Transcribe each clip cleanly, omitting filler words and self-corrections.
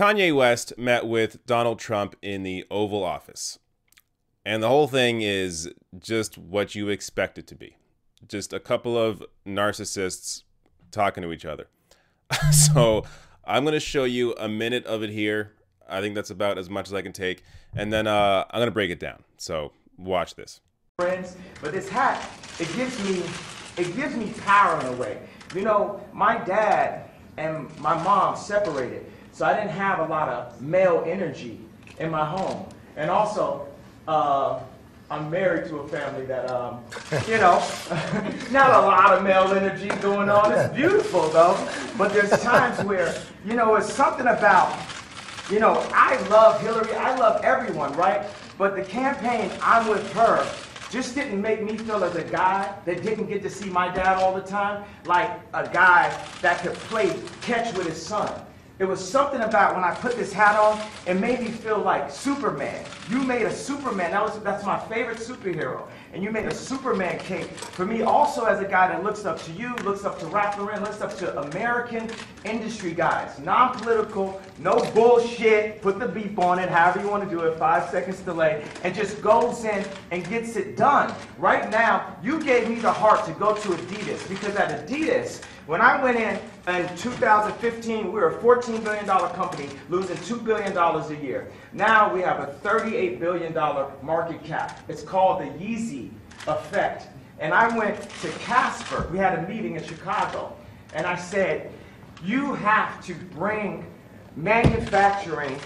Kanye West met with Donald Trump in the Oval Office. And the whole thing is just what you expect it to be. Just a couple of narcissists talking to each other. So I'm going to show you a minute of it here. I think that's about as much as I can take. And then I'm going to break it down. So watch this. Friends, but this hat, it gives me power in a way. You know, my dad and my mom separated, so I didn't have a lot of male energy in my home. And also, I'm married to a family that, you know, not a lot of male energy going on. It's beautiful, though. But there's times where, you know, it's something about, you know, I love Hillary. I love everyone, right? But the campaign, I'm with her, just didn't make me feel as a guy that didn't get to see my dad all the time, like a guy that could play catch with his son. It was something about when I put this hat on, it made me feel like Superman. You made a Superman. That's my favorite superhero. And you made a Superman cape for me also as a guy that looks up to you, looks up to Ralph Lauren, looks up to American industry guys. Non-political, no bullshit, put the beep on it, however you want to do it, 5 seconds delay, and just goes in and gets it done. Right now, you gave me the heart to go to Adidas, because at Adidas, when I went in 2015, we were a $14 billion company losing $2 billion a year. Now we have a $38 billion market cap. It's called the Yeezy effect. And I went to Casper. We had a meeting in Chicago. And I said, you have to bring manufacturing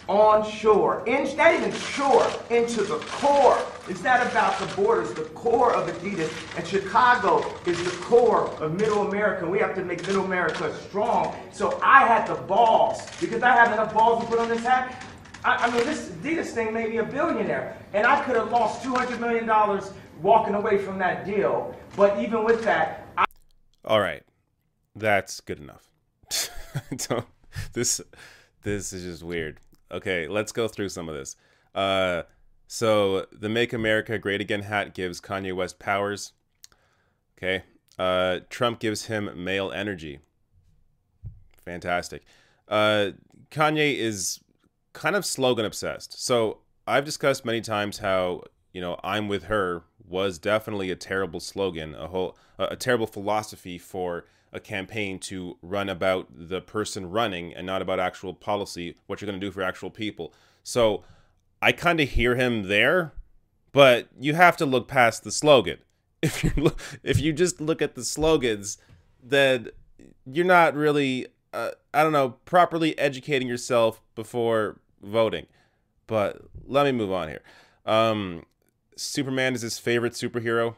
onshore, not even shore, into the core. It's not about the borders, the core of Adidas. And Chicago is the core of Middle America. We have to make Middle America strong. So I had the balls, because I had enough balls to put on this hat. I mean, this Adidas thing made me a billionaire. And I could have lost $200 million walking away from that deal. But even with that, All right. That's good enough. This is just weird. Okay, let's go through some of this. So the Make America Great Again hat gives Kanye West powers. Okay. Trump gives him male energy. Fantastic. Kanye is kind of slogan obsessed. So I've discussed many times how, you know, I'm with her was definitely a terrible slogan, a terrible philosophy for a campaign to run about the person running and not about actual policy, what you're going to do for actual people. So I kind of hear him there, but you have to look past the slogan. If you just look at the slogans, then you're not really, I don't know, properly educating yourself before voting. But let me move on here. Superman is his favorite superhero.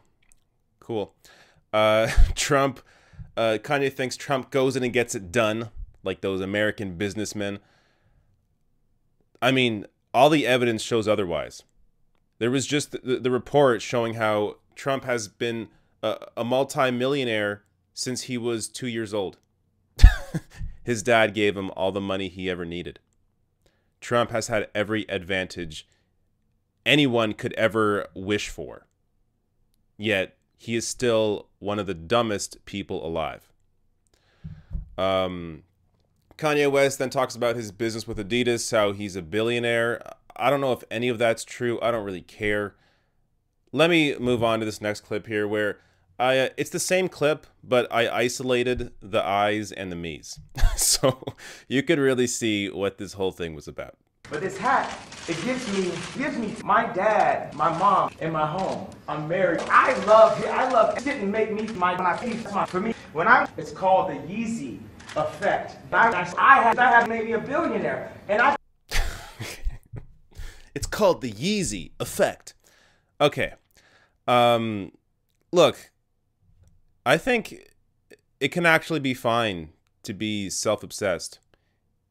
Cool. Trump. Kanye thinks Trump goes in and gets it done, like those American businessmen. I mean, all the evidence shows otherwise. There was just the report showing how Trump has been a multi-millionaire since he was 2 years old. His dad gave him all the money he ever needed. Trump has had every advantage anyone could ever wish for. Yet, he is still one of the dumbest people alive. Kanye West then talks about his business with Adidas, how he's a billionaire. I don't know if any of that's true. I don't really care. Let me move on to this next clip here where it's the same clip, but I isolated the I's and the me's. So you could really see what this whole thing was about. but this hat, it gives me my dad, my mom, in my home. I'm married. I love it didn't make me for me it's called the Yeezy effect. I had maybe a billionaire, and I It's called the Yeezy effect. Okay. Look, I think it can actually be fine to be self-obsessed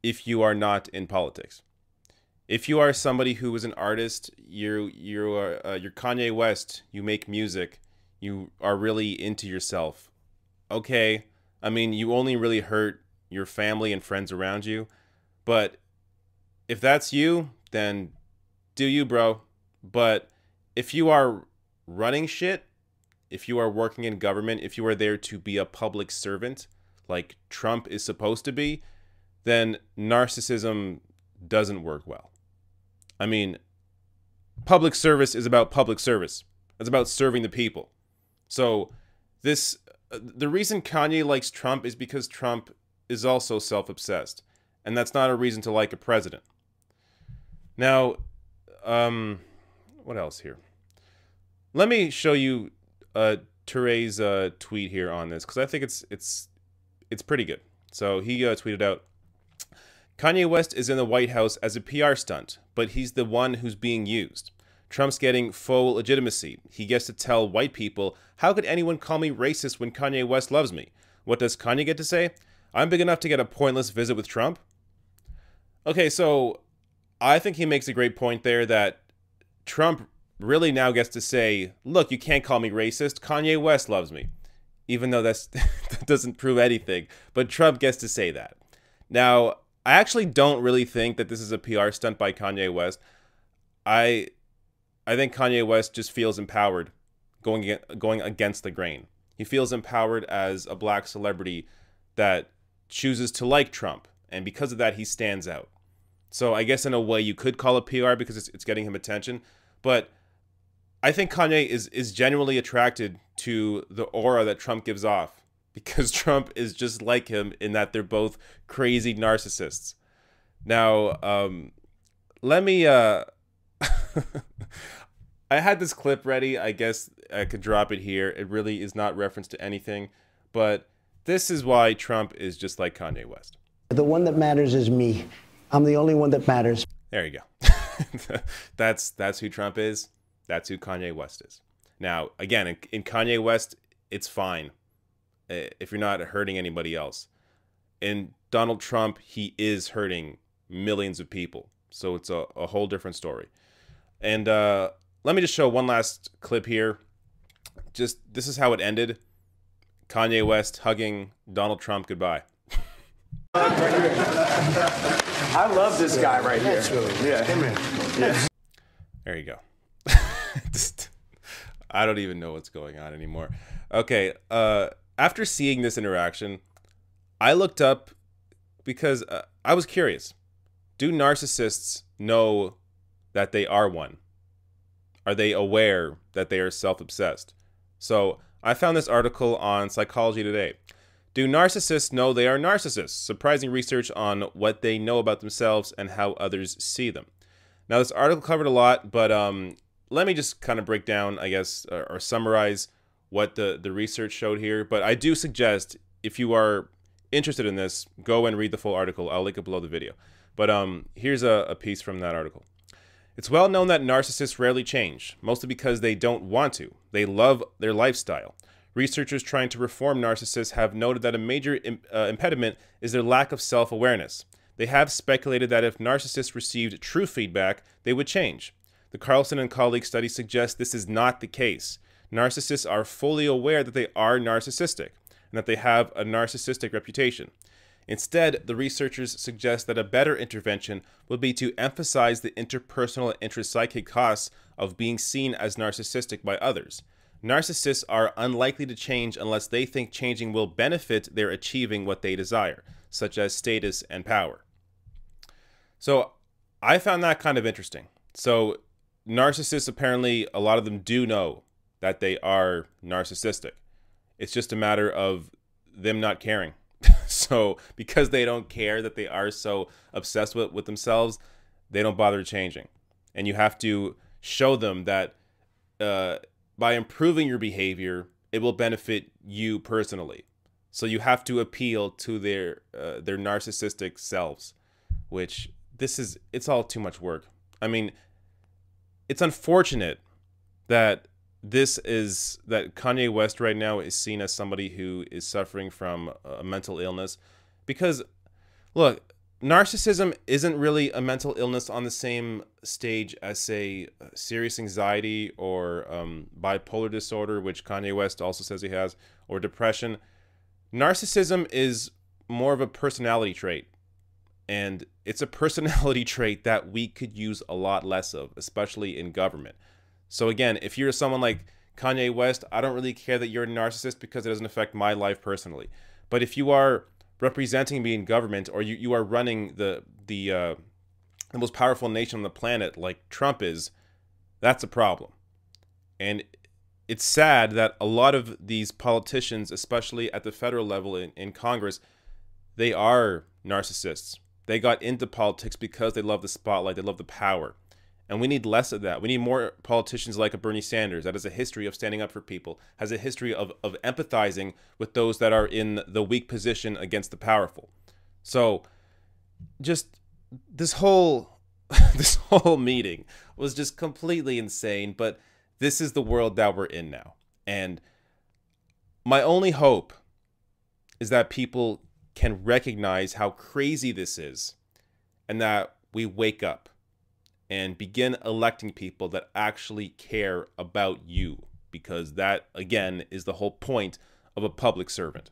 if you are not in politics. If you are somebody who is an artist, you're Kanye West, you make music, you are really into yourself. Okay, I mean, you only really hurt your family and friends around you, but if that's you, then do you, bro. But if you are running shit, if you are working in government, if you are there to be a public servant, like Trump is supposed to be, then narcissism doesn't work well. I mean, public service is about public service. It's about serving the people. So the reason Kanye likes Trump is because Trump is also self-obsessed. And that's not a reason to like a president. Now, what else here? Let me show you Touré's tweet here on this, because I think it's pretty good. So he tweeted out, Kanye West is in the White House as a PR stunt, but he's the one who's being used. Trump's getting faux legitimacy. He gets to tell white people, how could anyone call me racist when Kanye West loves me? What does Kanye get to say? I'm big enough to get a pointless visit with Trump? Okay, so I think he makes a great point there that Trump really now gets to say, look, you can't call me racist. Kanye West loves me. Even though that doesn't prove anything. But Trump gets to say that. Now, I actually don't really think that this is a PR stunt by Kanye West. I think Kanye West just feels empowered going against the grain. He feels empowered as a black celebrity that chooses to like Trump. And because of that, he stands out. So I guess in a way you could call it PR because it's getting him attention. But I think Kanye is genuinely attracted to the aura that Trump gives off. Because Trump is just like him in that they're both crazy narcissists. Now, let me... I had this clip ready. I guess I could drop it here. It really is not referenced to anything. But this is why Trump is just like Kanye West. The one that matters is me. I'm the only one that matters. There you go. That's who Trump is. That's who Kanye West is. Now, again, in Kanye West, it's fine if you're not hurting anybody else. In Donald Trump, he is hurting millions of people. So it's a whole different story. And let me just show one last clip here. This is how it ended. Kanye West hugging Donald Trump goodbye. I love this guy right here. Yeah, him in. Yeah. There you go. I don't even know what's going on anymore. Okay, after seeing this interaction, I looked up because I was curious. Do narcissists know that they are one? Are they aware that they are self-obsessed? So I found this article on Psychology Today. Do narcissists know they are narcissists? Surprising research on what they know about themselves and how others see them. Now, this article covered a lot, but let me just kind of break down, I guess, or summarize what the research showed here. But I do suggest, if you are interested in this, go and read the full article. I'll link it below the video. But here's a piece from that article. It's well known that narcissists rarely change, mostly because they don't want to. They love their lifestyle. Researchers trying to reform narcissists have noted that a major impediment is their lack of self-awareness. They have speculated that if narcissists received true feedback, they would change. The Carlson and colleagues study suggests this is not the case. Narcissists are fully aware that they are narcissistic and that they have a narcissistic reputation. Instead, the researchers suggest that a better intervention would be to emphasize the interpersonal and intrapsychic costs of being seen as narcissistic by others. Narcissists are unlikely to change unless they think changing will benefit their achieving what they desire, such as status and power. So I found that kind of interesting. So narcissists, apparently, a lot of them do know that they are narcissistic. It's just a matter of them not caring. So because they don't care that they are so obsessed with themselves, they don't bother changing. And you have to show them that by improving your behavior, it will benefit you personally. So you have to appeal to their narcissistic selves, which it's all too much work. I mean, it's unfortunate that that Kanye West right now is seen as somebody who is suffering from a mental illness, because look, narcissism isn't really a mental illness on the same stage as, say, serious anxiety or bipolar disorder, which Kanye West also says he has, or depression. Narcissism is more of a personality trait, and it's a personality trait that we could use a lot less of, especially in government. So again, if you're someone like Kanye West, I don't really care that you're a narcissist because it doesn't affect my life personally. But if you are representing me in government, or you are running the most powerful nation on the planet like Trump is, that's a problem. And it's sad that a lot of these politicians, especially at the federal level in Congress, they are narcissists. They got into politics because they love the spotlight, they love the power. And we need less of that. We need more politicians like a Bernie Sanders that has a history of standing up for people, has a history of empathizing with those that are in the weak position against the powerful. So just this whole this whole meeting was just completely insane, but this is the world that we're in now. And my only hope is that people can recognize how crazy this is and that we wake up and begin electing people that actually care about you, because that, again, is the whole point of a public servant.